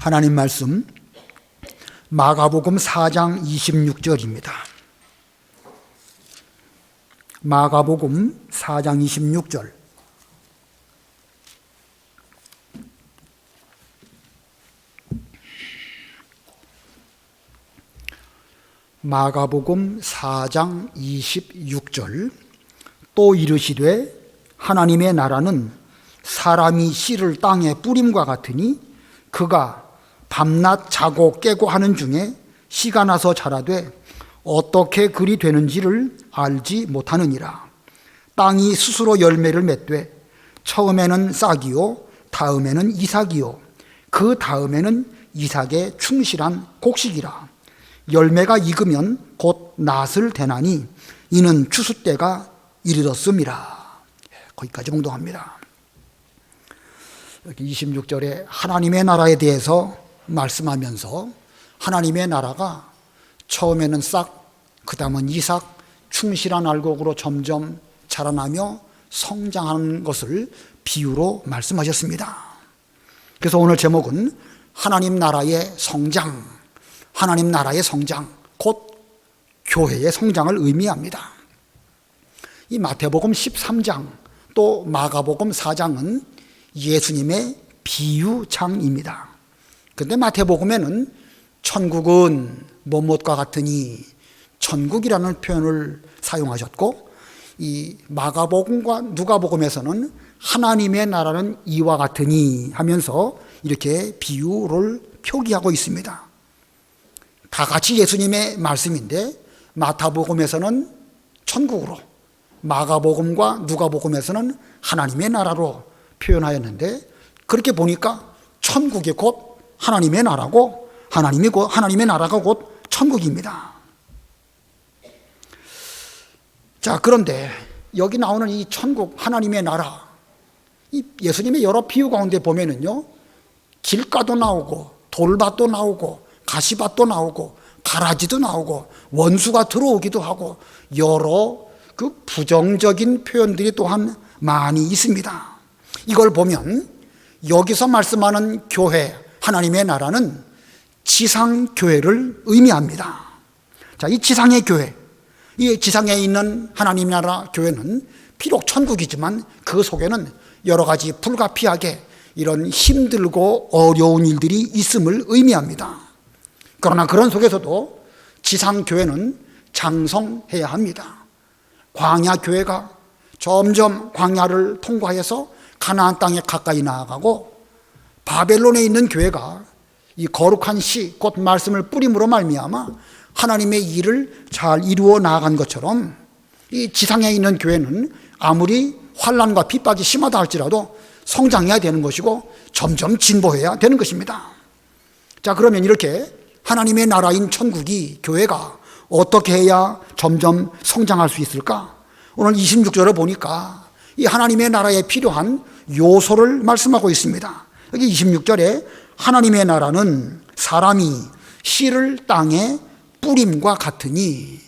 하나님 말씀 마가복음 4장 26절입니다. 마가복음 4장 26절. 마가복음 4장 26절. 또 이르시되 하나님의 나라는 사람이 씨를 땅에 뿌림과 같으니 그가 밤낮 자고 깨고 하는 중에 씨가 나서 자라되 어떻게 그리 되는지를 알지 못하느니라. 땅이 스스로 열매를 맺되 처음에는 싹이요 다음에는 이삭이요 그 다음에는 이삭의 충실한 곡식이라. 열매가 익으면 곧 낫을 대나니 이는 추수 때가 이르렀음이라. 거기까지 공동합니다. 여기 26절에 하나님의 나라에 대해서 말씀하면서 하나님의 나라가 처음에는 싹, 그 다음은 이삭, 충실한 알곡으로 점점 자라나며 성장하는 것을 비유로 말씀하셨습니다. 그래서 오늘 제목은 하나님 나라의 성장, 하나님 나라의 성장, 곧 교회의 성장을 의미합니다. 이 마태복음 13장 또 마가복음 4장은 예수님의 비유장입니다. 그런데 마태복음에는 천국은 뭐뭇과 같으니 천국이라는 표현을 사용하셨고, 이 마가복음과 누가복음에서는 하나님의 나라는 이와 같으니 하면서 이렇게 비유를 표기하고 있습니다. 다 같이 예수님의 말씀인데 마태복음에서는 천국으로, 마가복음과 누가복음에서는 하나님의 나라로 표현하였는데, 그렇게 보니까 천국이 곧 하나님의 나라고 하나님의 나라가 곧 천국입니다. 자, 그런데 여기 나오는 이 천국, 하나님의 나라, 이 예수님의 여러 비유 가운데 보면은요, 길가도 나오고 돌밭도 나오고 가시밭도 나오고 가라지도 나오고 원수가 들어오기도 하고 여러 그 부정적인 표현들이 또한 많이 있습니다. 이걸 보면 여기서 말씀하는 교회, 하나님의 나라는 지상교회를 의미합니다. 자, 이 지상의 교회, 이 지상에 있는 하나님 나라 교회는 비록 천국이지만 그 속에는 여러 가지 불가피하게 이런 힘들고 어려운 일들이 있음을 의미합니다. 그러나 그런 속에서도 지상교회는 장성해야 합니다. 광야교회가 점점 광야를 통과해서 가나안 땅에 가까이 나아가고, 바벨론에 있는 교회가 이 거룩한 씨, 곧 말씀을 뿌림으로 말미암아 하나님의 일을 잘 이루어 나아간 것처럼 이 지상에 있는 교회는 아무리 환난과 핍박이 심하다 할지라도 성장해야 되는 것이고 점점 진보해야 되는 것입니다. 자, 그러면 이렇게 하나님의 나라인 천국이, 교회가 어떻게 해야 점점 성장할 수 있을까? 오늘 26절을 보니까 이 하나님의 나라에 필요한 요소를 말씀하고 있습니다. 여기 26절에 하나님의 나라는 사람이 씨를 땅에 뿌림과 같으니,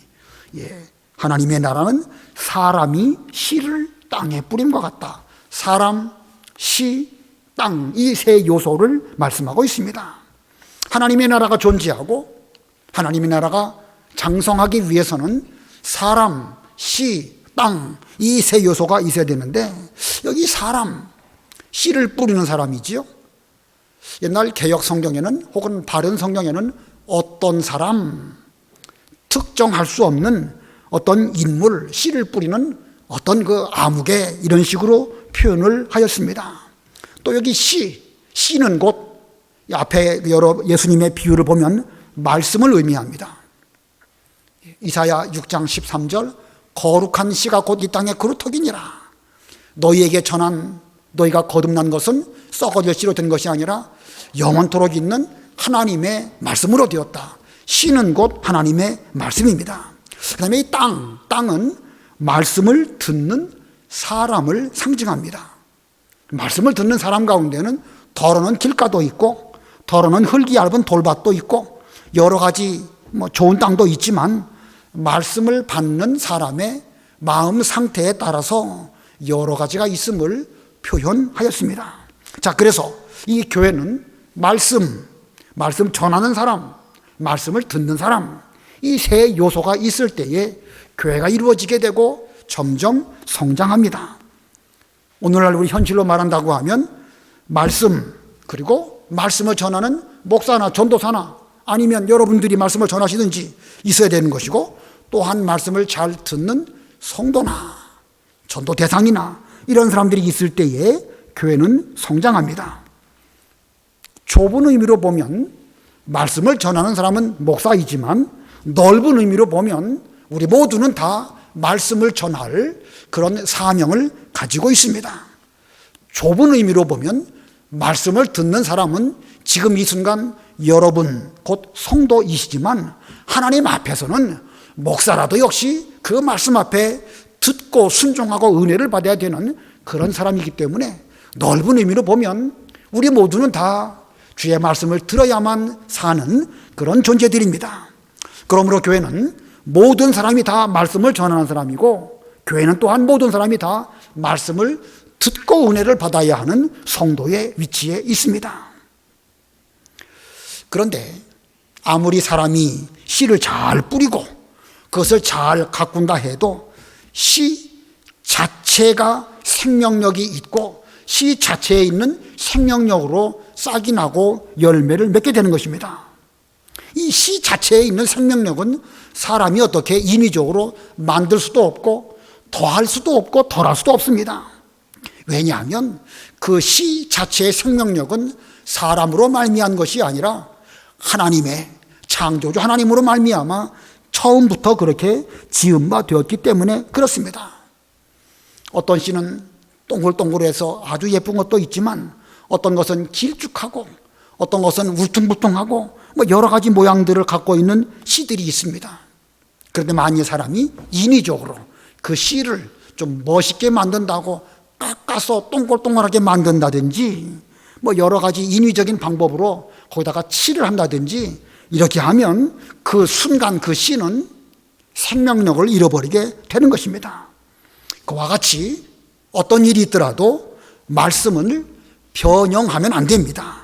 하나님의 나라는 사람이 씨를 땅에 뿌림과 같다. 사람, 씨, 땅, 이 세 요소를 말씀하고 있습니다. 하나님의 나라가 존재하고 하나님의 나라가 장성하기 위해서는 사람, 씨, 땅, 이 세 요소가 있어야 되는데, 여기 사람, 씨를 뿌리는 사람이지요. 옛날 개역 성경에는 혹은 바른 성경에는 어떤 사람, 특정할 수 없는 어떤 인물, 씨를 뿌리는 어떤 그 아무개, 이런 식으로 표현을 하였습니다. 또 여기 씨는 곧 앞에 여러 예수님의 비유를 보면 말씀을 의미합니다. 이사야 6장 13절, 거룩한 씨가 곧 이 땅에 그루터기니라. 너희에게 전한, 너희가 거듭난 것은 썩어질 씨로 된 것이 아니라 영원토록 있는 하나님의 말씀으로 되었다. 씨는 곧 하나님의 말씀입니다. 그 다음에 이 땅은 말씀을 듣는 사람을 상징합니다. 말씀을 듣는 사람 가운데는 더러는 길가도 있고 더러는 흙이 얇은 돌밭도 있고 여러 가지 좋은 땅도 있지만, 말씀을 받는 사람의 마음 상태에 따라서 여러 가지가 있음을 표현하였습니다. 자, 그래서 이 교회는 말씀, 말씀 전하는 사람, 말씀을 듣는 사람, 이 세 요소가 있을 때에 교회가 이루어지게 되고 점점 성장합니다. 오늘날 우리 현실로 말한다고 하면 말씀, 그리고 말씀을 전하는 목사나 전도사나 아니면 여러분들이 말씀을 전하시든지 있어야 되는 것이고, 또한 말씀을 잘 듣는 성도나 전도 대상이나 이런 사람들이 있을 때에 교회는 성장합니다. 좁은 의미로 보면 말씀을 전하는 사람은 목사이지만, 넓은 의미로 보면 우리 모두는 다 말씀을 전할 그런 사명을 가지고 있습니다. 좁은 의미로 보면 말씀을 듣는 사람은 지금 이 순간 여러분 곧 성도이시지만, 하나님 앞에서는 목사라도 역시 그 말씀 앞에 듣고 순종하고 은혜를 받아야 되는 그런 사람이기 때문에, 넓은 의미로 보면 우리 모두는 다 주의 말씀을 들어야만 사는 그런 존재들입니다. 그러므로 교회는 모든 사람이 다 말씀을 전하는 사람이고, 교회는 또한 모든 사람이 다 말씀을 듣고 은혜를 받아야 하는 성도의 위치에 있습니다. 그런데 아무리 사람이 씨를 잘 뿌리고 그것을 잘 가꾼다 해도 씨 자체가 생명력이 있고, 씨 자체에 있는 생명력으로 싹이 나고 열매를 맺게 되는 것입니다. 이 씨 자체에 있는 생명력은 사람이 어떻게 인위적으로 만들 수도 없고 더할 수도 없고 덜할 수도 없습니다. 왜냐하면 그 씨 자체의 생명력은 사람으로 말미암은 것이 아니라 하나님의 창조주 하나님으로 말미암아 처음부터 그렇게 지은 바 되었기 때문에 그렇습니다. 어떤 씨는 동글동글해서 아주 예쁜 것도 있지만, 어떤 것은 길쭉하고 어떤 것은 울퉁불퉁하고 여러 가지 모양들을 갖고 있는 씨들이 있습니다. 그런데 만일 사람이 인위적으로 그 씨를 좀 멋있게 만든다고 깎아서 동글동글하게 만든다든지, 여러 가지 인위적인 방법으로 거기다가 칠을 한다든지, 이렇게 하면 그 순간 그 씨는 생명력을 잃어버리게 되는 것입니다. 그와 같이 어떤 일이 있더라도 말씀을 변형하면 안 됩니다.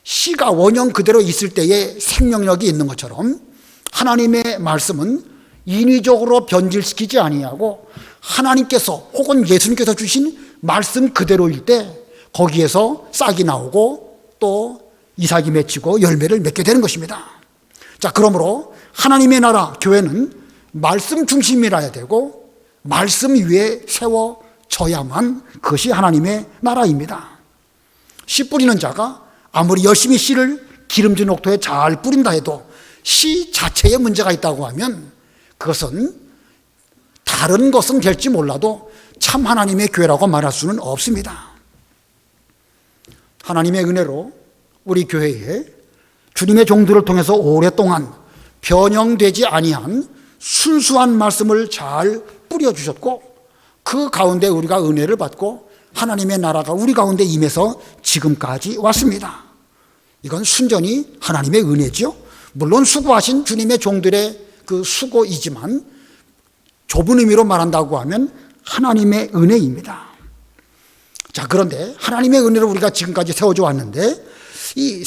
씨가 원형 그대로 있을 때에 생명력이 있는 것처럼 하나님의 말씀은 인위적으로 변질시키지 아니하고, 하나님께서 혹은 예수님께서 주신 말씀 그대로일 때 거기에서 싹이 나오고 또 이삭이 맺히고 열매를 맺게 되는 것입니다. 자, 그러므로 하나님의 나라 교회는 말씀 중심이라야 되고, 말씀 위에 세워져야만 그것이 하나님의 나라입니다. 씨 뿌리는 자가 아무리 열심히 씨를 기름진 옥토에 잘 뿌린다 해도 씨 자체에 문제가 있다고 하면 그것은 다른 것은 될지 몰라도 참 하나님의 교회라고 말할 수는 없습니다. 하나님의 은혜로 우리 교회에 주님의 종들을 통해서 오랫동안 변형되지 아니한 순수한 말씀을 잘 뿌려주셨고, 그 가운데 우리가 은혜를 받고 하나님의 나라가 우리 가운데 임해서 지금까지 왔습니다. 이건 순전히 하나님의 은혜죠. 물론 수고하신 주님의 종들의 그 수고이지만, 좁은 의미로 말한다고 하면 하나님의 은혜입니다. 자, 그런데 하나님의 은혜로 우리가 지금까지 세워져 왔는데, 이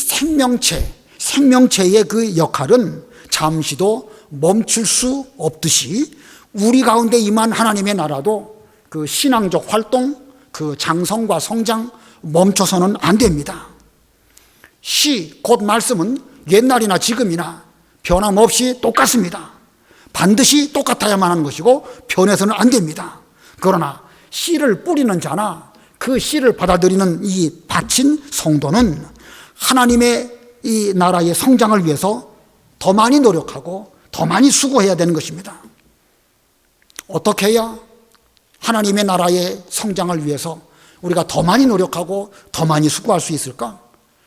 생명체의 그 역할은 잠시도 멈출 수 없듯이 우리 가운데 임한 하나님의 나라도 그 신앙적 활동, 그 장성과 성장 멈춰서는 안 됩니다. 시, 곧 말씀은 옛날이나 지금이나 변함없이 똑같습니다. 반드시 똑같아야만 하는 것이고 변해서는 안 됩니다. 그러나 씨를 뿌리는 자나 그 씨를 받아들이는 이 바친 성도는 하나님의 이 나라의 성장을 위해서 더 많이 노력하고 더 많이 수고해야 되는 것입니다. 어떻게 해야 하나님의 나라의 성장을 위해서 우리가 더 많이 노력하고 더 많이 수고할 수 있을까?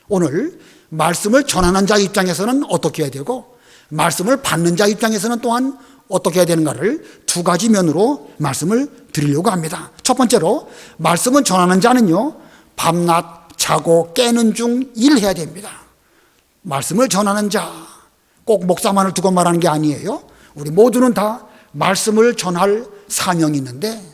오늘 말씀을 전하는 자 입장에서는 어떻게 해야 되고, 말씀을 받는 자 입장에서는 또한 어떻게 해야 되는가를 두 가지 면으로 말씀을 드리려고 합니다. 첫 번째로, 말씀을 전하는 자는요, 밤낮 자고 깨는 중 일해야 됩니다. 말씀을 전하는 자, 꼭 목사만을 두고 말하는 게 아니에요. 우리 모두는 다 말씀을 전할 사명이 있는데,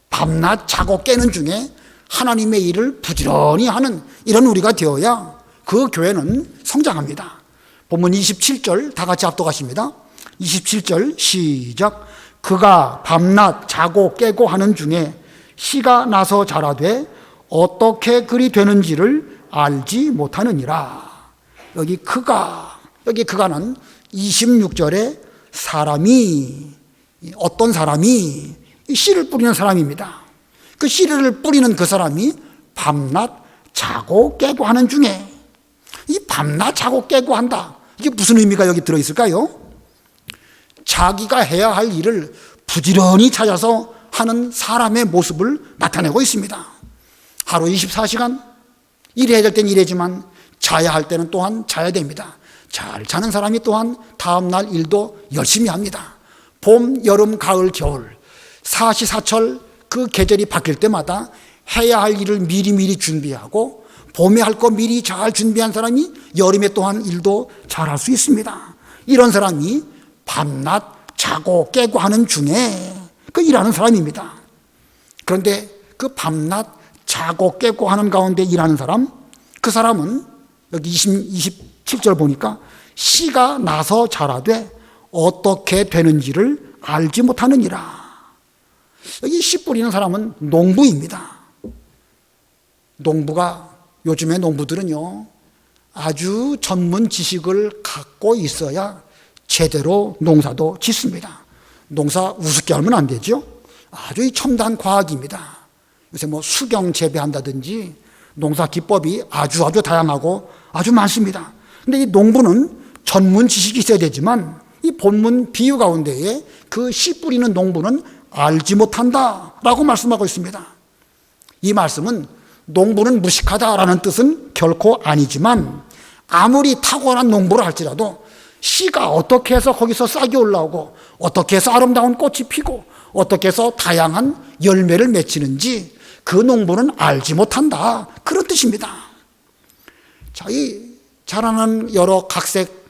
밤낮 자고 깨는 중에 하나님의 일을 부지런히 하는 이런 우리가 되어야 그 교회는 성장합니다. 본문 27절 다 같이 합독하십니다. 27절 시작. 그가 밤낮 자고 깨고 하는 중에 씨가 나서 자라되 어떻게 그리 되는지를 알지 못하느니라. 여기 그가는 26절에 사람이, 어떤 사람이 씨를 뿌리는 사람입니다. 그 씨를 뿌리는 그 사람이 밤낮 자고 깨고 하는 중에, 이 밤낮 자고 깨고 한다, 이게 무슨 의미가 여기 들어있을까요? 자기가 해야 할 일을 부지런히 찾아서 하는 사람의 모습을 나타내고 있습니다. 하루 24시간 일해야 될 때는 일하지만 자야 할 때는 또한 자야 됩니다. 잘 자는 사람이 또한 다음날 일도 열심히 합니다. 봄, 여름, 가을, 겨울 사시사철 그 계절이 바뀔 때마다 해야 할 일을 미리미리 준비하고 봄에 할 거 미리 잘 준비한 사람이 여름에 또한 일도 잘할 수 있습니다. 이런 사람이 밤낮 자고 깨고 하는 중에 그 일하는 사람입니다. 그런데 그 밤낮 자고 깨고 하는 가운데 일하는 사람, 그 사람은 여기 27절 보니까 씨가 나서 자라되 어떻게 되는지를 알지 못하느니라. 여기 씨 뿌리는 사람은 농부입니다. 요즘의 농부들은요, 아주 전문 지식을 갖고 있어야 제대로 농사도 짓습니다. 농사 우습게 하면 안 되죠. 아주 첨단 과학입니다. 요새 수경 재배한다든지 농사 기법이 아주 다양하고 아주 많습니다. 근데 이 농부는 전문 지식이 있어야 되지만 이 본문 비유 가운데에 그 씨 뿌리는 농부는 알지 못한다라고 말씀하고 있습니다. 이 말씀은 농부는 무식하다라는 뜻은 결코 아니지만 아무리 탁월한 농부를 할지라도 씨가 어떻게 해서 거기서 싹이 올라오고 어떻게 해서 아름다운 꽃이 피고 어떻게 해서 다양한 열매를 맺히는지 그 농부는 알지 못한다, 그런 뜻입니다. 자, 이 자라는 여러 각색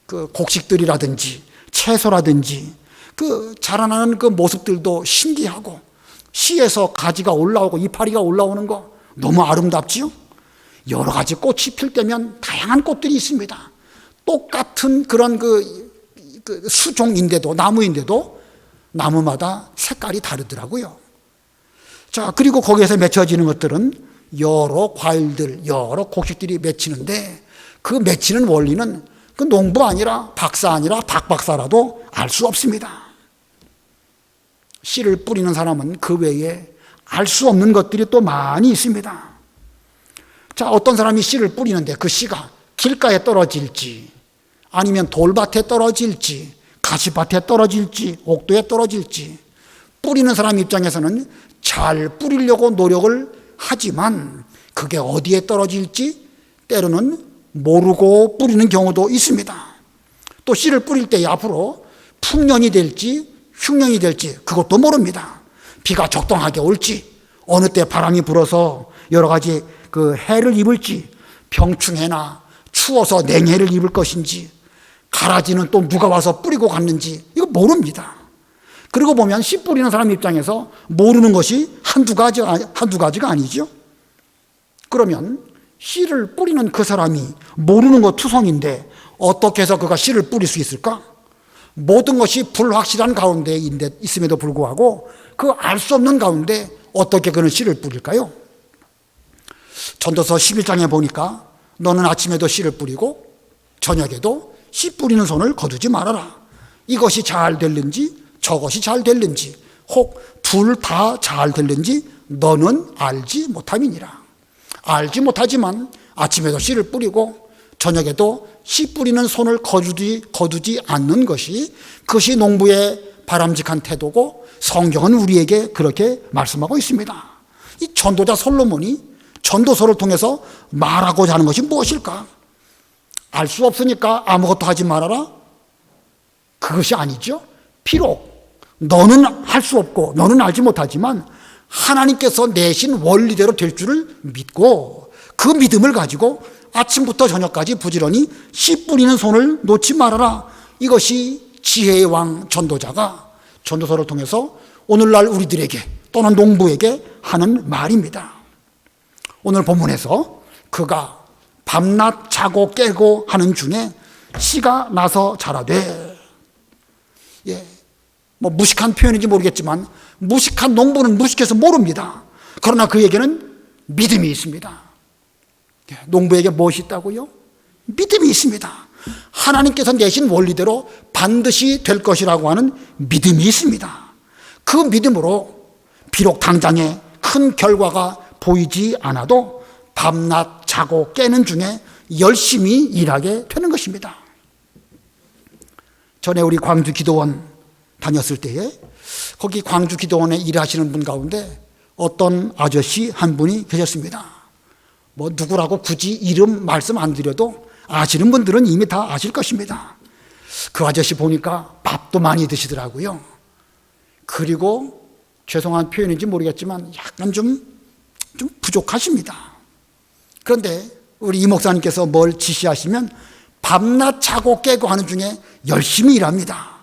그 곡식들이라든지 채소라든지 그 자라나는 그 모습들도 신기하고 씨에서 가지가 올라오고 이파리가 올라오는 거 너무 아름답지요. 여러 가지 꽃이 필 때면 다양한 꽃들이 있습니다. 똑같은 그런 그 수종인데도, 나무인데도 나무마다 색깔이 다르더라고요. 자, 그리고 거기에서 맺혀지는 것들은 여러 과일들, 여러 곡식들이 맺히는데 그 맺히는 원리는 그 농부 아니라 박사 아니라 박박사라도 알 수 없습니다. 씨를 뿌리는 사람은 그 외에 알 수 없는 것들이 또 많이 있습니다. 자, 어떤 사람이 씨를 뿌리는데 그 씨가 길가에 떨어질지 아니면 돌밭에 떨어질지 가시밭에 떨어질지 옥도에 떨어질지, 뿌리는 사람 입장에서는 잘 뿌리려고 노력을 하지만 그게 어디에 떨어질지 때로는 모르고 뿌리는 경우도 있습니다. 또 씨를 뿌릴 때 앞으로 풍년이 될지 흉년이 될지 그것도 모릅니다. 비가 적당하게 올지, 어느 때 바람이 불어서 여러 가지 그 해를 입을지, 병충해나 추워서 냉해를 입을 것인지, 가라지는 또 누가 와서 뿌리고 갔는지 이거 모릅니다. 그리고 보면 씨 뿌리는 사람 입장에서 모르는 것이 한두 가지가 아니죠. 그러면 씨를 뿌리는 그 사람이 모르는 것 투성인데 어떻게 해서 그가 씨를 뿌릴 수 있을까? 모든 것이 불확실한 가운데 있음에도 불구하고 그 알 수 없는 가운데 어떻게 그는 씨를 뿌릴까요? 전도서 11장에 보니까 너는 아침에도 씨를 뿌리고 저녁에도 씨 뿌리는 손을 거두지 말아라. 이것이 잘 될는지 저것이 잘 될는지 혹 둘 다 잘 될는지 너는 알지 못함이니라. 알지 못하지만 아침에도 씨를 뿌리고 저녁에도 씨 뿌리는 손을 거두지 않는 것이, 그것이 농부의 바람직한 태도고 성경은 우리에게 그렇게 말씀하고 있습니다. 이 전도자 솔로몬이 전도서를 통해서 말하고자 하는 것이 무엇일까? 알 수 없으니까 아무것도 하지 말아라? 그것이 아니죠. 비록 너는 할 수 없고 너는 알지 못하지만 하나님께서 내신 원리대로 될 줄을 믿고 그 믿음을 가지고 아침부터 저녁까지 부지런히 씨 뿌리는 손을 놓지 말아라. 이것이 지혜의 왕 전도자가 전도서를 통해서 오늘날 우리들에게 또는 농부에게 하는 말입니다. 오늘 본문에서 그가 밤낮 자고 깨고 하는 중에 씨가 나서 자라되. 예, 뭐 무식한 표현인지 모르겠지만 무식한 농부는 무식해서 모릅니다. 그러나 그에게는 믿음이 있습니다. 예, 농부에게 무엇이 있다고요? 믿음이 있습니다. 하나님께서 내신 원리대로 반드시 될 것이라고 하는 믿음이 있습니다. 그 믿음으로 비록 당장에 큰 결과가 보이지 않아도 밤낮 자고 깨는 중에 열심히 일하게 되는 것입니다. 전에 우리 광주 기도원 다녔을 때에 거기 광주 기도원에 일하시는 분 가운데 어떤 아저씨 한 분이 계셨습니다. 뭐 누구라고 굳이 이름 말씀 안 드려도 아시는 분들은 이미 다 아실 것입니다. 그 아저씨 보니까 밥도 많이 드시더라고요. 그리고 죄송한 표현인지 모르겠지만 약간 좀 부족하십니다. 그런데 우리 이 목사님께서 뭘 지시하시면 밤낮 자고 깨고 하는 중에 열심히 일합니다.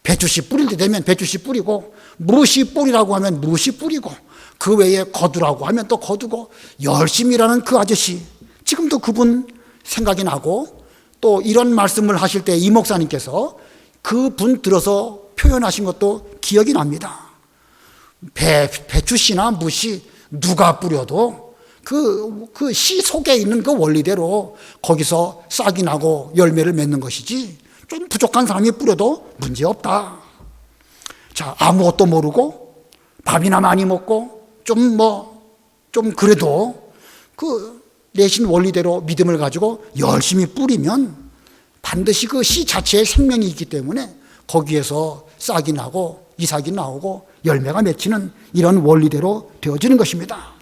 배추씨 뿌릴 때 되면 배추씨 뿌리고, 무씨 뿌리라고 하면 무씨 뿌리고, 그 외에 거두라고 하면 또 거두고, 열심히 일하는 그 아저씨, 지금도 그분 생각이 나고, 또 이런 말씀을 하실 때 이 목사님께서 그분 들어서 표현하신 것도 기억이 납니다. 배추씨나 무씨 누가 뿌려도 그 씨 속에 있는 그 원리대로 거기서 싹이 나고 열매를 맺는 것이지, 좀 부족한 사람이 뿌려도 문제없다. 자, 아무것도 모르고 밥이나 많이 먹고 좀 그래도 그 내신 원리대로 믿음을 가지고 열심히 뿌리면 반드시 그 씨 자체에 생명이 있기 때문에 거기에서 싹이 나고 이삭이 나오고 열매가 맺히는 이런 원리대로 되어지는 것입니다.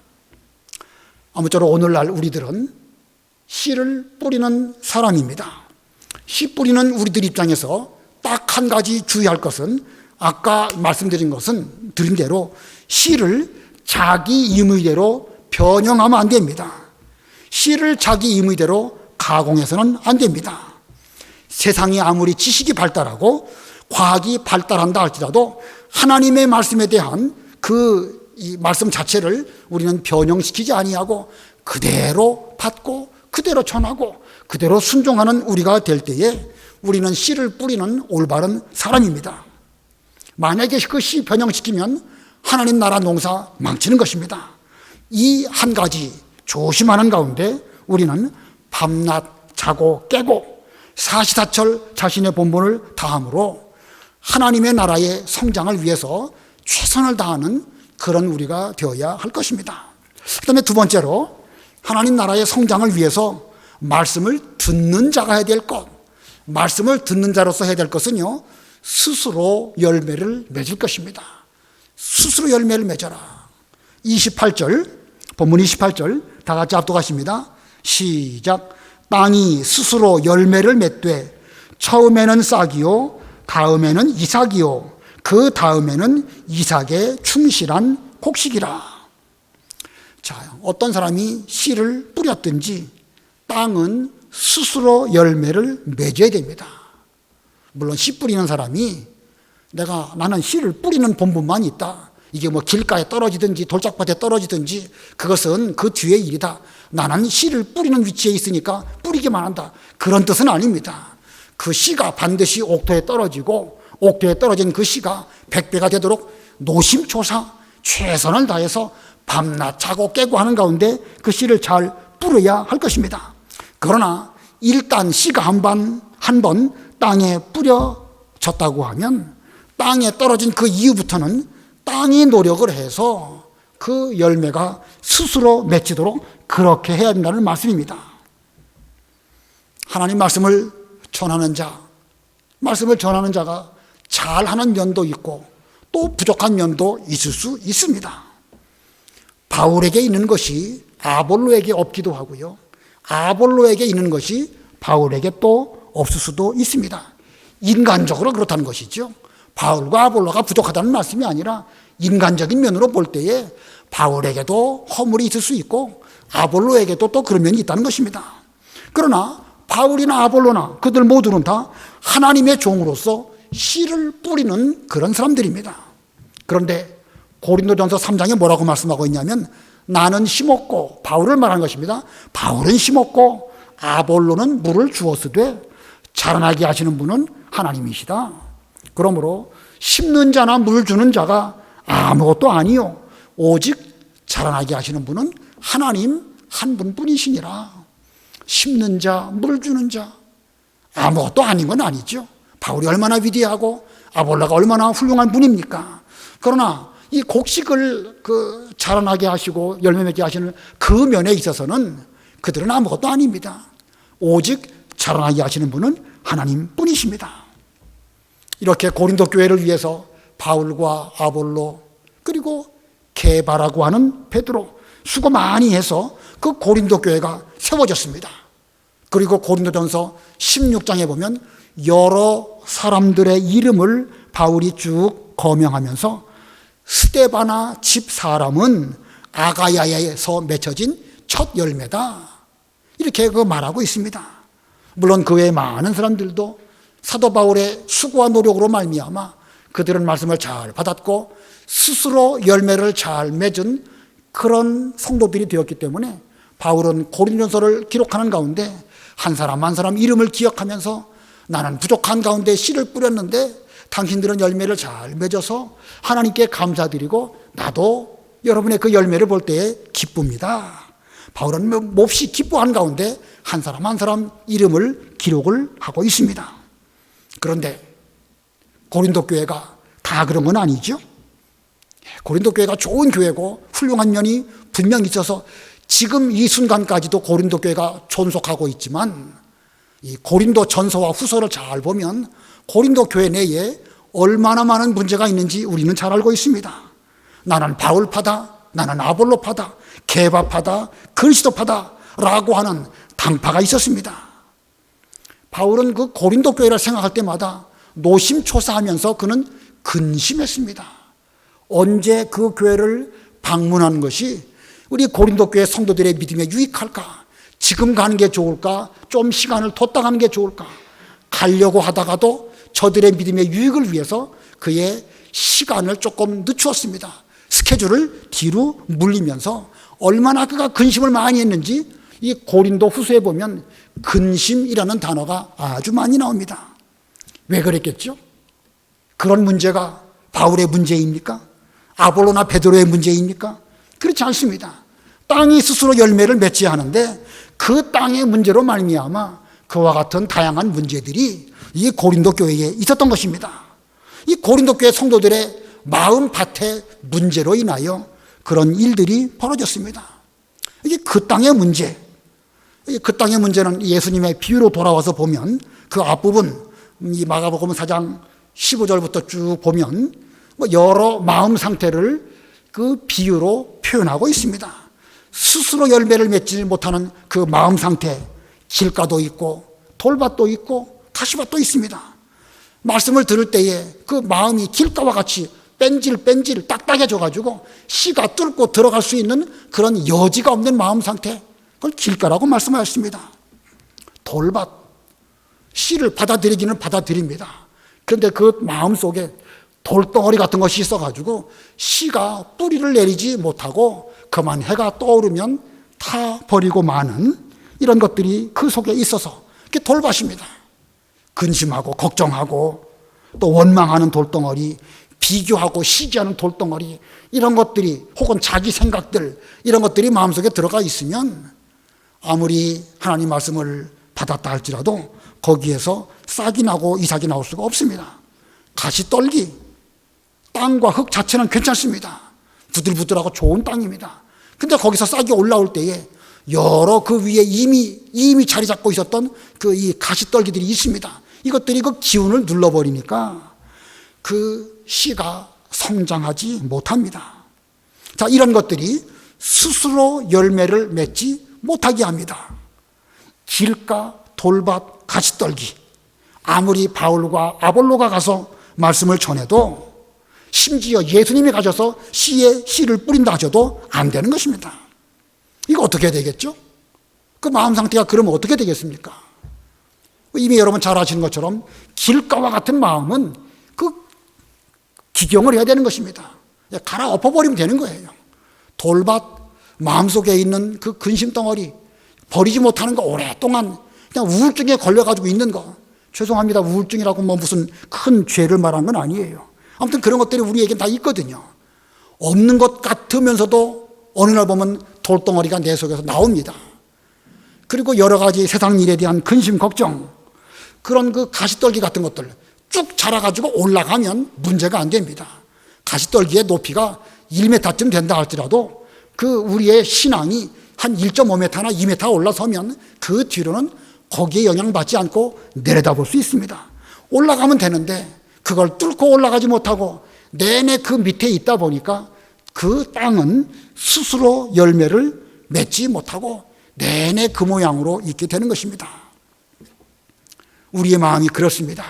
아무쪼록 오늘날 우리들은 씨를 뿌리는 사람입니다. 씨 뿌리는 우리들 입장에서 딱 한 가지 주의할 것은, 아까 말씀드린 대로 씨를 자기 임의대로 변형하면 안 됩니다. 씨를 자기 임의대로 가공해서는 안 됩니다. 세상이 아무리 지식이 발달하고 과학이 발달한다 할지라도 하나님의 말씀에 대한 이 말씀 자체를 우리는 변형시키지 아니하고 그대로 받고 그대로 전하고 그대로 순종하는 우리가 될 때에 우리는 씨를 뿌리는 올바른 사람입니다. 만약에 그 씨 변형시키면 하나님 나라 농사 망치는 것입니다. 이 한 가지 조심하는 가운데 우리는 밤낮 자고 깨고 사시사철 자신의 본분을 다함으로 하나님의 나라의 성장을 위해서 최선을 다하는 그런 우리가 되어야 할 것입니다. 그 다음에 두 번째로 하나님 나라의 성장을 위해서 말씀을 듣는 자가 해야 될 것, 말씀을 듣는 자로서 해야 될 것은요, 스스로 열매를 맺을 것입니다. 스스로 열매를 맺어라. 28절, 본문 28절 다 같이 압독하십니다. 시작. 땅이 스스로 열매를 맺되 처음에는 싹이요 다음에는 이삭이요 그 다음에는 이삭의 충실한 곡식이라. 자, 어떤 사람이 씨를 뿌렸든지 땅은 스스로 열매를 맺어야 됩니다. 물론 씨 뿌리는 사람이 나는 씨를 뿌리는 본분만 있다, 이게 뭐 길가에 떨어지든지 돌짝밭에 떨어지든지 그것은 그 뒤의 일이다, 나는 씨를 뿌리는 위치에 있으니까 뿌리기만 한다, 그런 뜻은 아닙니다. 그 씨가 반드시 옥토에 떨어지고 옥토에 떨어진 그 씨가 100배가 되도록 노심초사 최선을 다해서 밤낮 자고 깨고 하는 가운데 그 씨를 잘 뿌려야 할 것입니다. 그러나 일단 씨가 한 번 땅에 뿌려졌다고 하면 땅에 떨어진 그 이후부터는 땅이 노력을 해서 그 열매가 스스로 맺히도록 그렇게 해야 된다는 말씀입니다. 하나님 말씀을 전하는 자가 잘하는 면도 있고 또 부족한 면도 있을 수 있습니다. 바울에게 있는 것이 아볼로에게 없기도 하고요, 아볼로에게 있는 것이 바울에게 또 없을 수도 있습니다. 인간적으로 그렇다는 것이죠. 바울과 아볼로가 부족하다는 말씀이 아니라 인간적인 면으로 볼 때에 바울에게도 허물이 있을 수 있고 아볼로에게도 또 그런 면이 있다는 것입니다. 그러나 바울이나 아볼로나 그들 모두는 다 하나님의 종으로서 씨를 뿌리는 그런 사람들입니다. 그런데 고린도전서 3장에 뭐라고 말씀하고 있냐면, 나는 심었고, 바울을 말하는 것입니다. 바울은 심었고 아볼로는 물을 주었으되 자라나게 하시는 분은 하나님이시다. 그러므로 심는 자나 물 주는 자가 아무것도 아니요 오직 자라나게 하시는 분은 하나님 한 분뿐이시니라. 심는 자, 물 주는 자 아무것도 아닌 건 아니죠. 바울이 얼마나 위대하고 아볼로가 얼마나 훌륭한 분입니까? 그러나 이 곡식을 자라나게 하시고 열매 맺게 하시는 그 면에 있어서는 그들은 아무것도 아닙니다. 오직 자라나게 하시는 분은 하나님 뿐이십니다. 이렇게 고린도 교회를 위해서 바울과 아볼로 그리고 게바라고 하는 베드로 수고 많이 해서 그 고린도 교회가 세워졌습니다. 그리고 고린도전서 16장에 보면 여러 사람들의 이름을 바울이 쭉 거명하면서 스데바나 집 사람은 아가야에서 맺혀진 첫 열매다. 이렇게 말하고 있습니다. 물론 그 외에 많은 사람들도 사도 바울의 수고와 노력으로 말미암아 그들은 말씀을 잘 받았고 스스로 열매를 잘 맺은 그런 성도들이 되었기 때문에 바울은 고린도전서를 기록하는 가운데 한 사람 한 사람 이름을 기억하면서 나는 부족한 가운데 씨를 뿌렸는데 당신들은 열매를 잘 맺어서 하나님께 감사드리고 나도 여러분의 그 열매를 볼 때에 기쁩니다. 바울은 몹시 기뻐한 가운데 한 사람 한 사람 이름을 기록을 하고 있습니다. 그런데 고린도 교회가 다 그런 건 아니죠. 고린도 교회가 좋은 교회고 훌륭한 면이 분명히 있어서 지금 이 순간까지도 고린도 교회가 존속하고 있지만 이 고린도 전서와 후서를 잘 보면 고린도 교회 내에 얼마나 많은 문제가 있는지 우리는 잘 알고 있습니다. 나는 바울파다, 나는 아볼로파다, 게바파다, 그리스도파다 라고 하는 당파가 있었습니다. 바울은 그 고린도 교회를 생각할 때마다 노심초사하면서 그는 근심했습니다. 언제 그 교회를 방문하는 것이 우리 고린도 교회 성도들의 믿음에 유익할까? 지금 가는 게 좋을까? 좀 시간을 뒀다 가는 게 좋을까? 가려고 하다가도 저들의 믿음의 유익을 위해서 그의 시간을 조금 늦추었습니다. 스케줄을 뒤로 물리면서 얼마나 그가 근심을 많이 했는지 이 고린도 후서에 보면 근심이라는 단어가 아주 많이 나옵니다. 왜 그랬겠죠? 그런 문제가 바울의 문제입니까? 아볼로나 베드로의 문제입니까? 그렇지 않습니다. 땅이 스스로 열매를 맺지 하는데 그 땅의 문제로 말미암아 그와 같은 다양한 문제들이 이 고린도 교회에 있었던 것입니다. 이 고린도 교회 성도들의 마음밭의 문제로 인하여 그런 일들이 벌어졌습니다. 이게 그 땅의 문제, 그 땅의 문제는 예수님의 비유로 돌아와서 보면 그 앞부분 이 마가복음 4장 15절부터 쭉 보면 여러 마음 상태를 그 비유로 표현하고 있습니다. 스스로 열매를 맺지 못하는 그 마음 상태, 길가도 있고 돌밭도 있고 가시밭도 있습니다. 말씀을 들을 때에 그 마음이 길가와 같이 뺀질 딱딱해져 가지고 씨가 뚫고 들어갈 수 있는 그런 여지가 없는 마음 상태, 그걸 길가라고 말씀하셨습니다. 돌밭, 씨를 받아들이기는 받아들입니다. 그런데 그 마음 속에 돌덩어리 같은 것이 있어가지고 씨가 뿌리를 내리지 못하고 그만 해가 떠오르면 타 버리고 마는 이런 것들이 그 속에 있어서 그게 돌밭입니다. 근심하고 걱정하고 또 원망하는 돌덩어리, 비교하고 시기하는 돌덩어리, 이런 것들이 혹은 자기 생각들 이런 것들이 마음속에 들어가 있으면 아무리 하나님 말씀을 받았다 할지라도 거기에서 싹이 나고 이삭이 나올 수가 없습니다. 가시떨기, 땅과 흙 자체는 괜찮습니다. 부들부들하고 좋은 땅입니다. 근데 거기서 싹이 올라올 때에 여러 그 위에 이미 자리 잡고 있었던 그 이 가시떨기들이 있습니다. 이것들이 그 기운을 눌러버리니까 그 씨가 성장하지 못합니다. 자, 이런 것들이 스스로 열매를 맺지 못하게 합니다. 길가, 돌밭, 가시떨기, 아무리 바울과 아볼로가 가서 말씀을 전해도 심지어 예수님이 가셔서 씨를 뿌린다 하셔도 안 되는 것입니다. 이거 어떻게 되겠죠? 그 마음 상태가 그러면 어떻게 되겠습니까? 이미 여러분 잘 아시는 것처럼 길가와 같은 마음은 그 기경을 해야 되는 것입니다. 갈아엎어버리면 되는 거예요. 돌밭, 마음속에 있는 그 근심 덩어리, 버리지 못하는 거, 오랫동안 그냥 우울증에 걸려가지고 있는 거. 죄송합니다. 우울증이라고 뭐 무슨 큰 죄를 말한 건 아니에요. 아무튼 그런 것들이 우리에겐 다 있거든요. 없는 것 같으면서도 어느 날 보면 돌덩어리가 내 속에서 나옵니다. 그리고 여러 가지 세상 일에 대한 근심, 걱정, 그런 그 가시떨기 같은 것들 쭉 자라가지고 올라가면 문제가 안 됩니다. 가시떨기의 높이가 1m쯤 된다 할지라도 그 우리의 신앙이 한 1.5m나 2m 올라서면 그 뒤로는 거기에 영향받지 않고 내려다볼 수 있습니다. 올라가면 되는데 그걸 뚫고 올라가지 못하고 내내 그 밑에 있다 보니까 그 땅은 스스로 열매를 맺지 못하고 내내 그 모양으로 있게 되는 것입니다. 우리의 마음이 그렇습니다.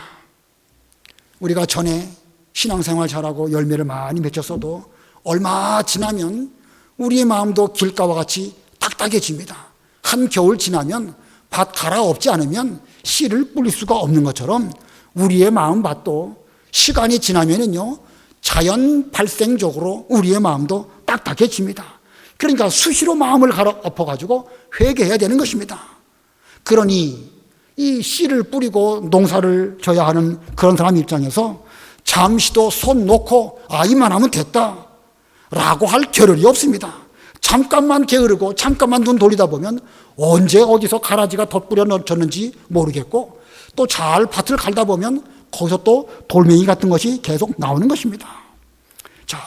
우리가 전에 신앙생활 잘하고 열매를 많이 맺었어도 얼마 지나면 우리의 마음도 길가와 같이 딱딱해집니다. 한겨울 지나면 밭 갈아엎지 않으면 씨를 뿌릴 수가 없는 것처럼 우리의 마음밭도 시간이 지나면은요, 자연 발생적으로 우리의 마음도 딱딱해집니다. 그러니까 수시로 마음을 갈아엎어가지고 회개해야 되는 것입니다. 그러니 이 씨를 뿌리고 농사를 져야 하는 그런 사람 입장에서 잠시도 손 놓고 이만하면 됐다 라고 할 겨를이 없습니다. 잠깐만 게으르고 잠깐만 눈 돌리다 보면 언제 어디서 가라지가 덧뿌려 넣었는지 모르겠고 또 잘 밭을 갈다 보면 거기서 또 돌멩이 같은 것이 계속 나오는 것입니다. 자,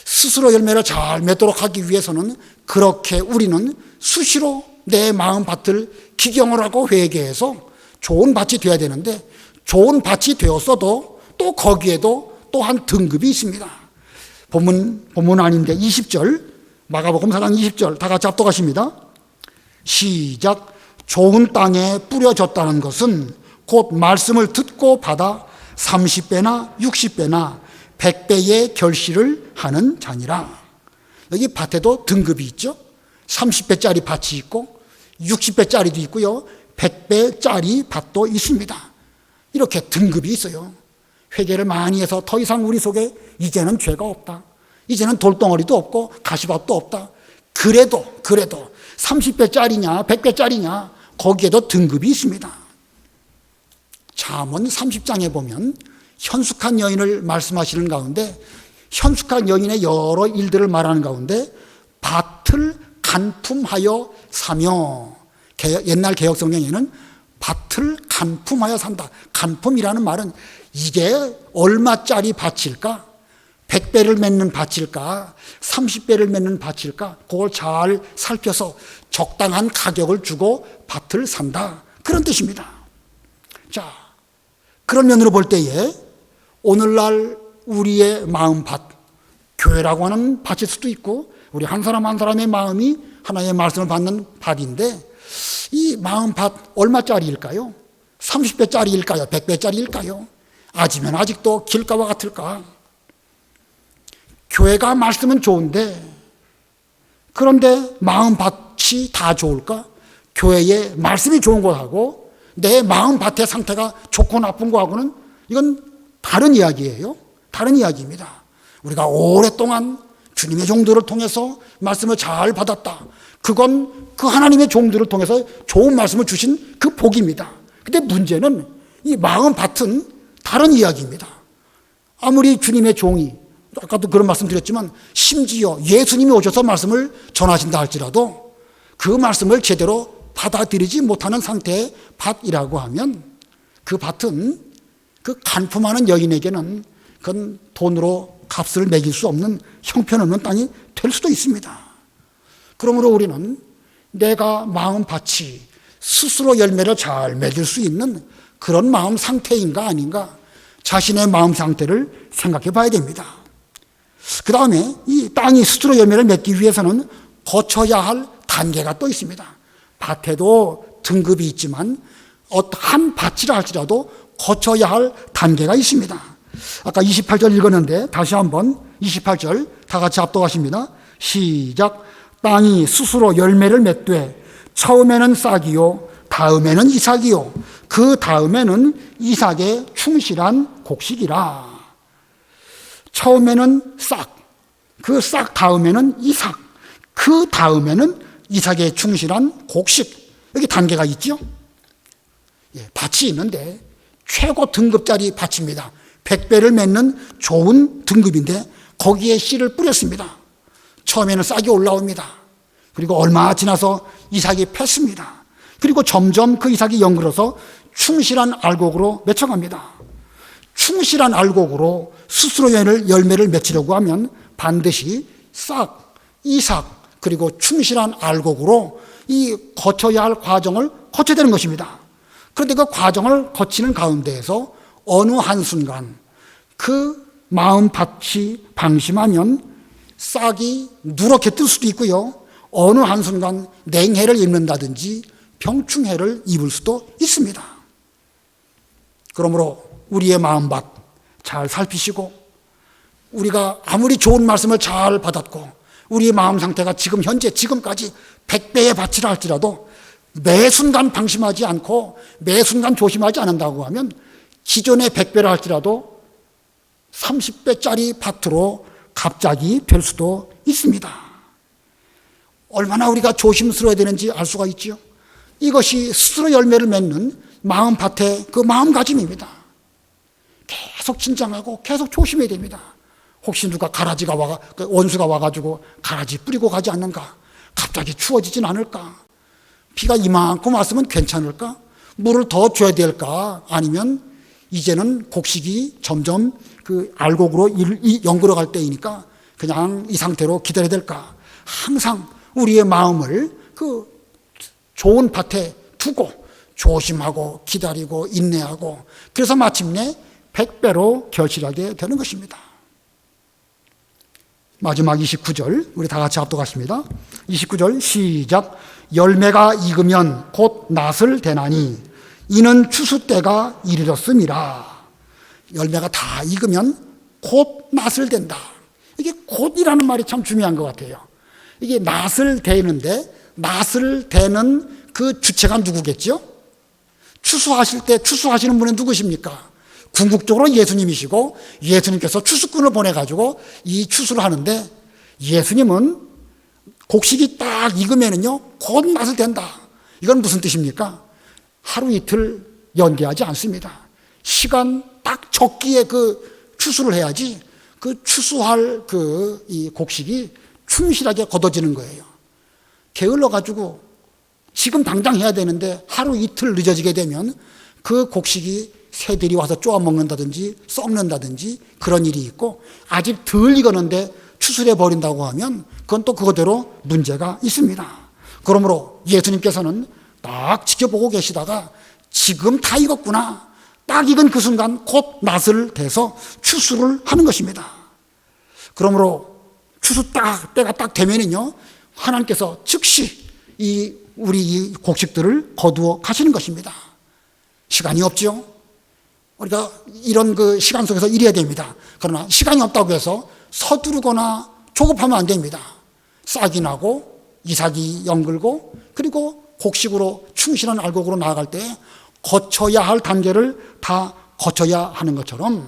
스스로 열매를 잘 맺도록 하기 위해서는 그렇게 우리는 수시로 내 마음 밭을 기경을 하고 회개해서 좋은 밭이 되어야 되는데 좋은 밭이 되었어도 또 거기에도 또한 등급이 있습니다. 본문 아닌데 20절, 마가복음 4장 20절 다 같이 합독하십니다. 시작. 좋은 땅에 뿌려졌다는 것은 곧 말씀을 듣고 받아 30배나 60배나 100배의 결실을 하는 자니라. 여기 밭에도 등급이 있죠. 30배짜리 밭이 있고 60배짜리도 있고요. 100배짜리 밭도 있습니다. 이렇게 등급이 있어요. 회개를 많이 해서 더 이상 우리 속에 이제는 죄가 없다. 이제는 돌덩어리도 없고 가시밭도 없다. 그래도 30배짜리냐 100배짜리냐 거기에도 등급이 있습니다. 잠언 30장에 보면 현숙한 여인을 말씀하시는 가운데 현숙한 여인의 여러 일들을 말하는 가운데 밭을 간품하여 사며, 옛날 개혁성경에는 밭을 간품하여 산다. 간품이라는 말은 이게 얼마짜리 밭일까? 100배를 맺는 밭일까? 30배를 맺는 밭일까? 그걸 잘 살펴서 적당한 가격을 주고 밭을 산다. 그런 뜻입니다. 자, 그런 면으로 볼 때에 오늘날 우리의 마음밭, 교회라고 하는 밭일 수도 있고 우리 한 사람 한 사람의 마음이 하나의 말씀을 받는 밭인데 이 마음밭 얼마짜리일까요? 30배짜리일까요? 100배짜리일까요? 아지면 아직도 길가와 같을까? 교회가 말씀은 좋은데 그런데 마음밭이 다 좋을까? 교회의 말씀이 좋은 것하고 내 마음밭의 상태가 좋고 나쁜 것하고는 이건 다른 이야기예요. 다른 이야기입니다. 우리가 오랫동안 주님의 종들을 통해서 말씀을 잘 받았다. 그건 그 하나님의 종들을 통해서 좋은 말씀을 주신 그 복입니다. 근데 문제는 이 마음밭은 다른 이야기입니다. 아무리 주님의 종이, 아까도 그런 말씀 드렸지만 심지어 예수님이 오셔서 말씀을 전하신다 할지라도 그 말씀을 제대로 받아들이지 못하는 상태의 밭이라고 하면 그 밭은 그 간품하는 여인에게는 그건 돈으로 값을 매길 수 없는 형편없는 땅이 될 수도 있습니다. 그러므로 우리는 내가 마음밭이 스스로 열매를 잘 맺을 수 있는 그런 마음 상태인가 아닌가 자신의 마음 상태를 생각해 봐야 됩니다. 그 다음에 이 땅이 스스로 열매를 맺기 위해서는 거쳐야 할 단계가 또 있습니다. 밭에도 등급이 있지만 한 밭이라 할지라도 거쳐야 할 단계가 있습니다. 아까 28절 읽었는데 다시 한번 28절 다 같이 합독하십니다. 시작. 땅이 스스로 열매를 맺되 처음에는 싹이요 다음에는 이삭이요 그 다음에는 이삭의 충실한 곡식이라. 처음에는 싹, 그 싹 다음에는 이삭, 그 다음에는 이삭에 충실한 곡식, 여기 단계가 있죠. 밭이 있는데 최고 등급짜리 밭입니다. 100배를 맺는 좋은 등급인데 거기에 씨를 뿌렸습니다. 처음에는 싹이 올라옵니다. 그리고 얼마 지나서 이삭이 폈습니다. 그리고 점점 그 이삭이 연글어서 충실한 알곡으로 맺혀갑니다. 충실한 알곡으로 스스로 열매를 맺히려고 하면 반드시 싹, 이삭, 그리고 충실한 알곡으로 이 거쳐야 할 과정을 거쳐야 되는 것입니다. 그런데 그 과정을 거치는 가운데에서 어느 한순간 그 마음밭이 방심하면 싹이 누렇게 뜰 수도 있고요. 어느 한순간 냉해를 입는다든지 병충해를 입을 수도 있습니다. 그러므로 우리의 마음밭 잘 살피시고, 우리가 아무리 좋은 말씀을 잘 받았고 우리의 마음 상태가 지금 현재 지금까지 100배의 밭이라 할지라도 매 순간 방심하지 않고 매 순간 조심하지 않는다고 하면 기존의 100배라 할지라도 30배짜리 밭으로 갑자기 될 수도 있습니다. 얼마나 우리가 조심스러워야 되는지 알 수가 있죠. 이것이 스스로 열매를 맺는 마음밭의 그 마음가짐입니다. 계속 긴장하고 계속 조심해야 됩니다. 혹시 누가 원수가 와가지고 가라지 뿌리고 가지 않는가? 갑자기 추워지진 않을까? 비가 이만큼 왔으면 괜찮을까? 물을 더 줘야 될까? 아니면 이제는 곡식이 점점 그 알곡으로 연결어 갈 때이니까 그냥 이 상태로 기다려야 될까? 항상 우리의 마음을 그 좋은 밭에 두고 조심하고 기다리고 인내하고, 그래서 마침내 100배로 결실하게 되는 것입니다. 마지막 29절 우리 다 같이 합독하십니다. 29절 시작. 열매가 익으면 곧 낫을 대나니 이는 추수 때가 이르렀음이라. 열매가 다 익으면 곧 낫을 된다. 이게 곧이라는 말이 참 중요한 것 같아요. 이게 낫을 대는데 낫을 대는 그 주체가 누구겠죠? 추수하실 때 추수하시는 분은 누구십니까? 궁극적으로 예수님이시고, 예수님께서 추수꾼을 보내가지고 이 추수를 하는데, 예수님은 곡식이 딱 익으면은요 곧 낫을 된다. 이건 무슨 뜻입니까? 하루 이틀 연계하지 않습니다. 시간 딱 적기에 그 추수를 해야지 그 추수할 이 곡식이 충실하게 걷어지는 거예요. 게을러가지고 지금 당장 해야 되는데 하루 이틀 늦어지게 되면 그 곡식이 새들이 와서 쪼아먹는다든지 썩는다든지 그런 일이 있고, 아직 덜 익었는데 추수를 해버린다고 하면 그건 또 그거대로 문제가 있습니다. 그러므로 예수님께서는 딱 지켜보고 계시다가 지금 다 익었구나, 딱 익은 그 순간 곧 낫을 대서 추수를 하는 것입니다. 그러므로 추수 때가 딱 되면은요 하나님께서 즉시 우리 이 곡식들을 거두어 가시는 것입니다. 시간이 없죠. 우리가 이런 그 시간 속에서 일해야 됩니다. 그러나 시간이 없다고 해서 서두르거나 조급하면 안 됩니다. 싹이 나고 이삭이 연글고 그리고 곡식으로 충실한 알곡으로 나아갈 때 거쳐야 할 단계를 다 거쳐야 하는 것처럼,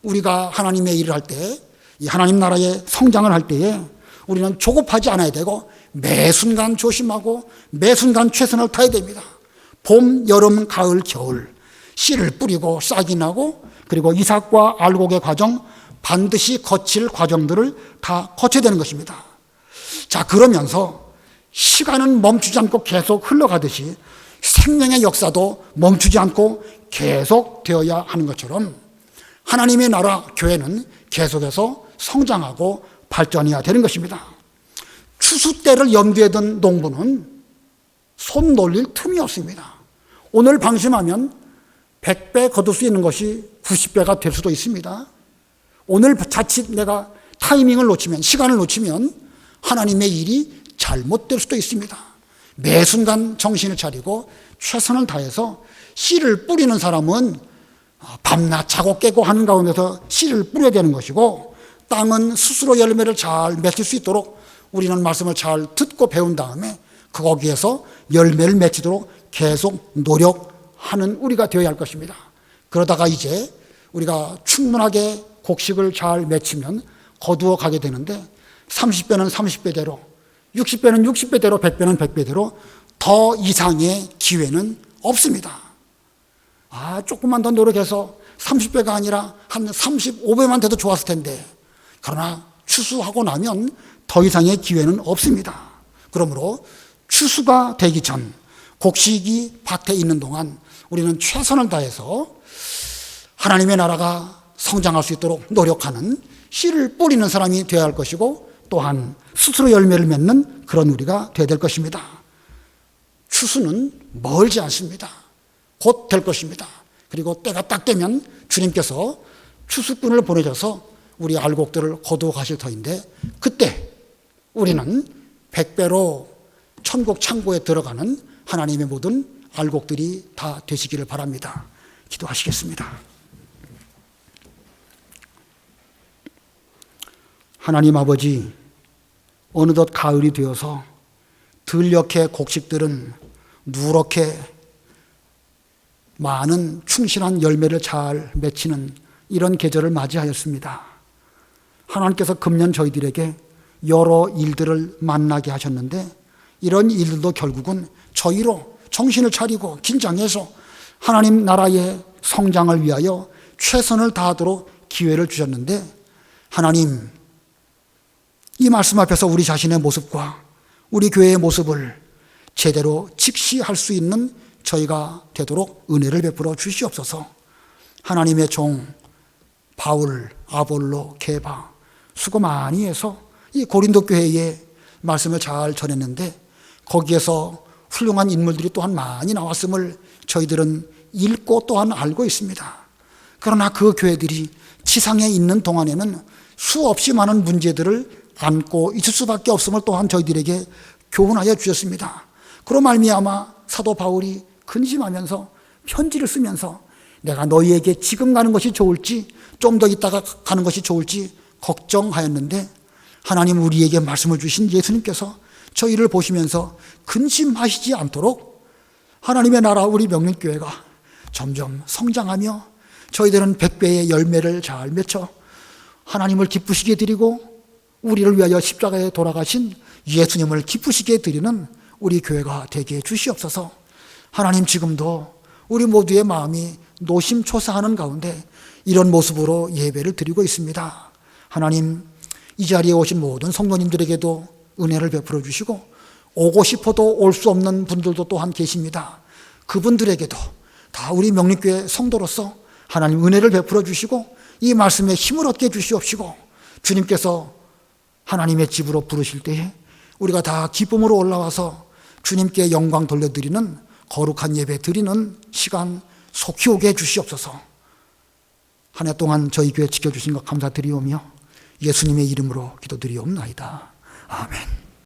우리가 하나님의 일을 할 때, 이 하나님 나라의 성장을 할 때에 우리는 조급하지 않아야 되고 매 순간 조심하고 매 순간 최선을 다해야 됩니다. 봄, 여름, 가을, 겨울 씨를 뿌리고 싹이 나고 그리고 이삭과 알곡의 과정, 반드시 거칠 과정들을 다 거쳐야 되는 것입니다. 자, 그러면서 시간은 멈추지 않고 계속 흘러가듯이 생명의 역사도 멈추지 않고 계속 되어야 하는 것처럼 하나님의 나라 교회는 계속해서 성장하고 발전해야 되는 것입니다. 추수 때를 염두에 둔 농부는 손 놀릴 틈이 없습니다. 오늘 방심하면 100배 거둘 수 있는 것이 90배가 될 수도 있습니다. 오늘 자칫 내가 타이밍을 놓치면, 시간을 놓치면 하나님의 일이 잘못될 수도 있습니다. 매 순간 정신을 차리고 최선을 다해서 씨를 뿌리는 사람은 밤낮 자고 깨고 하는 가운데서 씨를 뿌려야 되는 것이고, 땅은 스스로 열매를 잘 맺힐 수 있도록 우리는 말씀을 잘 듣고 배운 다음에 거기에서 열매를 맺히도록 계속 노력하는 우리가 되어야 할 것입니다. 그러다가 이제 우리가 충분하게 곡식을 잘 맺히면 거두어 가게 되는데 30배는 30배대로, 60배는 60배대로 100배는 100배대로 더 이상의 기회는 없습니다. 조금만 더 노력해서 30배가 아니라 한 35배만 돼도 좋았을 텐데, 그러나 추수하고 나면 더 이상의 기회는 없습니다. 그러므로 추수가 되기 전 곡식이 밭에 있는 동안 우리는 최선을 다해서 하나님의 나라가 성장할 수 있도록 노력하는 씨를 뿌리는 사람이 되어야 할 것이고, 또한 스스로 열매를 맺는 그런 우리가 되어야 될 것입니다. 추수는 멀지 않습니다. 곧 될 것입니다. 그리고 때가 딱 되면 주님께서 추수꾼을 보내셔서 우리 알곡들을 거두어 가실 터인데, 그때 우리는 100배로 천국 창고에 들어가는 하나님의 모든 알곡들이 다 되시기를 바랍니다. 기도하시겠습니다. 하나님 아버지, 어느덧 가을이 되어서 들녘의 곡식들은 누렇게 많은 충실한 열매를 잘 맺히는 이런 계절을 맞이하였습니다. 하나님께서 금년 저희들에게 여러 일들을 만나게 하셨는데, 이런 일들도 결국은 저희로 정신을 차리고 긴장해서 하나님 나라의 성장을 위하여 최선을 다하도록 기회를 주셨는데, 하나님, 이 말씀 앞에서 우리 자신의 모습과 우리 교회의 모습을 제대로 직시할 수 있는 저희가 되도록 은혜를 베풀어 주시옵소서. 하나님의 종 바울, 아볼로, 게바 수고 많이 해서 이 고린도 교회에 말씀을 잘 전했는데, 거기에서 훌륭한 인물들이 또한 많이 나왔음을 저희들은 읽고 또한 알고 있습니다. 그러나 그 교회들이 지상에 있는 동안에는 수없이 많은 문제들을 안고 있을 수밖에 없음을 또한 저희들에게 교훈하여 주셨습니다. 그로 말미암아 사도 바울이 근심하면서 편지를 쓰면서 내가 너희에게 지금 가는 것이 좋을지 좀 더 있다가 가는 것이 좋을지 걱정하였는데, 하나님 우리에게 말씀을 주신 예수님께서 저희를 보시면서 근심하시지 않도록 하나님의 나라 우리 명륜교회가 점점 성장하며 저희들은 100배의 열매를 잘 맺어 하나님을 기쁘시게 드리고 우리를 위하여 십자가에 돌아가신 예수님을 기쁘시게 드리는 우리 교회가 되게 해주시옵소서. 하나님, 지금도 우리 모두의 마음이 노심초사하는 가운데 이런 모습으로 예배를 드리고 있습니다. 하나님, 이 자리에 오신 모든 성도님들에게도 은혜를 베풀어 주시고, 오고 싶어도 올 수 없는 분들도 또한 계십니다. 그분들에게도 다 우리 명륜교회 성도로서 하나님 은혜를 베풀어 주시고 이 말씀에 힘을 얻게 해주시옵시고, 주님께서 하나님의 집으로 부르실 때에 우리가 다 기쁨으로 올라와서 주님께 영광 돌려드리는 거룩한 예배 드리는 시간 속히 오게 해주시옵소서. 한 해 동안 저희 교회 지켜주신 것 감사드리오며 예수님의 이름으로 기도드리옵나이다. 아멘.